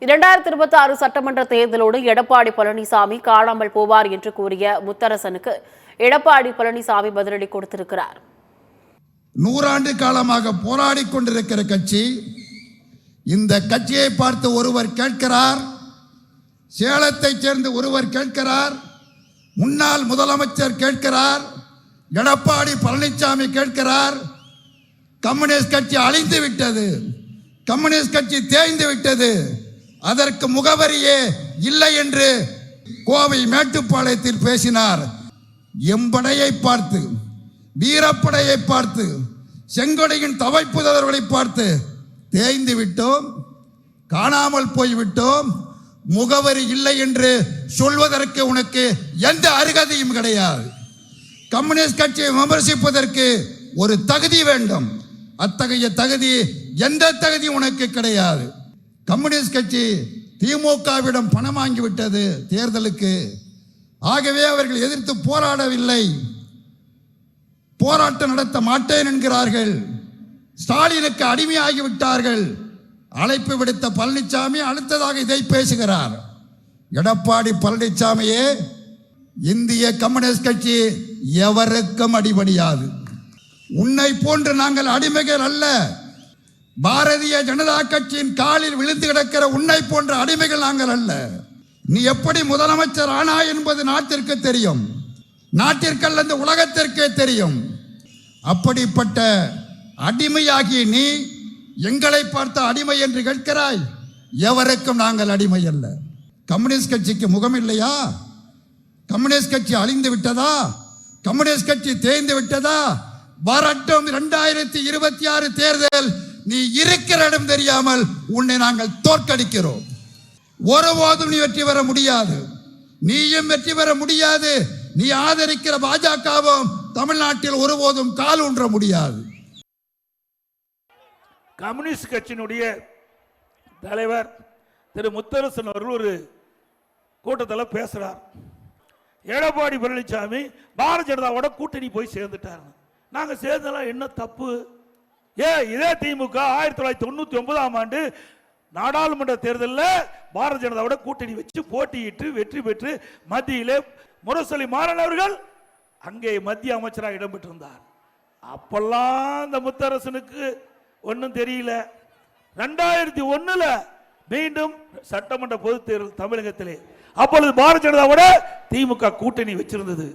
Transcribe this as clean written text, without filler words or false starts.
2026 சட்டமன்ற தேர்தலோடு எடப்பாடி பழனிசாமி காணாமல் போவார் என்று கூறிய முத்தரசனுக்கு எடப்பாடி பழனிசாமி பதிலடி கொடுத்திருக்கிறார். 100 ஆண்டு காலமாக போராடி கொண்டிருக்கிற கட்சி. இந்த கட்சியை பார்த்து ஒருவர் கேட்கிறார், சேலத்தைச் சேர்ந்த ஒருவர் கேட்கிறார், முன்னாள் முதலமைச்சர் கேட்கிறார், எடப்பாடி பழனிசாமி கேட்கிறார், கம்யூனிஸ்ட் கட்சி அழிந்து விட்டது, கம்யூனிஸ்ட் கட்சி தேய்ந்து விட்டது, அதற்கு முகவரியே இல்லை என்று கோவை மேட்டுப்பாளையத்தில் பேசினார். எம்படையை பார்த்து, வீரப்படையை பார்த்து, செங்கொடையின் தவைப்புதவர்களை பார்த்து தேய்ந்து விட்டோம், காணாமல் போய்விட்டோம், முகவரி இல்லை என்று சொல்வதற்கு உனக்கு எந்த அருகதையும் கிடையாது. கம்யூனிஸ்ட் கட்சியை விமர்சிப்பதற்கு ஒரு தகுதி வேண்டும். அத்தகைய தகுதி எந்த தகுதி உனக்கு கிடையாது. கம்யூனிஸ்ட் கட்சி திமுகவிடம் பணம் வாங்கிவிட்டது தேர்தலுக்கு. ஆகவே அவர்கள் எதிர்த்து போராடவில்லை, போராட்டம் நடத்த மாட்டேன் என்கிறார்கள். ஸ்டாலினுக்கு அடிமையாகிவிட்டார்கள். அழைப்பு விடுத்த பழனிசாமி அடுத்ததாக இதை பேசுகிறார். எடப்பாடி பழனிசாமியே, இந்திய கம்யூனிஸ்ட் கட்சி எவருக்கும் அடிபணியாது. உன்னை போன்று நாங்கள் அடிமைகள் அல்ல. பாரதிய ஜனதா கட்சியின் காலில் விழுந்து கிடக்கிற உன்னை போன்ற அடிமைகள் நாங்கள் அல்ல. நீ எப்படி முதலமைச்சர் ஆனா என்பது நாட்டிற்கு தெரியும், நாட்டிற்கல்ல இந்த உலகத்திற்கே தெரியும். அப்படிப்பட்ட அடிமையாகிய நீ எங்களை பார்த்த அடிமை என்று கேட்கிறாய். எவருக்கும் நாங்கள் அடிமை அல்ல. கம்யூனிஸ்ட் கட்சிக்கு முகம் இல்லையா? கம்யூனிஸ்ட் கட்சி அழிந்து விட்டதா? கம்யூனிஸ்ட் கட்சி தேய்ந்து விட்டதா? வரட்டும் 2026 தேர்தல். நீ இருக்கிற இடம் தெரியாமல் உன்னை நாங்கள் தோற்கடிக்கிறோம். ஒருபோதும் நீ வெற்றி பெற முடியாது, நீயும் வெற்றி பெற முடியாது. நீ ஆதரிக்கிற பாஜகவும் தமிழ்நாட்டில் ஒருபோதும் கால் ஊன்ற முடியாது. கம்யூனிஸ்ட் கட்சியினுடைய தலைவர் திரு முத்தரசன் அவர்கள் ஒரு கூட்டத்தில் பேசுறார். எடப்பாடி பழனிசாமி பாரதிய ஜனதாவோட கூட்டணி போய் சேர்ந்துட்டார். நாங்க சேர்ந்தலாம் என்ன தப்பு? இதே திமுக 1999ஆம் ஆண்டு நாடாளுமன்ற தேர்தலில் பாரதிய ஜனதாவோட கூட்டணி வச்சு போட்டியிட்டு வெற்றி பெற்று மத்தியிலே முரசொலி மாறன் அவர்கள் அங்கே மத்திய அமைச்சராக இடம்பெற்றிருந்தார். அப்பெல்லாம் இந்த முத்தரசனுக்கு ஒன்றும் தெரியல. 2001 மீண்டும் சட்டமன்ற பொதுத் தேர்தல் தமிழகத்திலே, அப்பொழுது பாரதிய ஜனதாவோட திமுக கூட்டணி வச்சிருந்தது.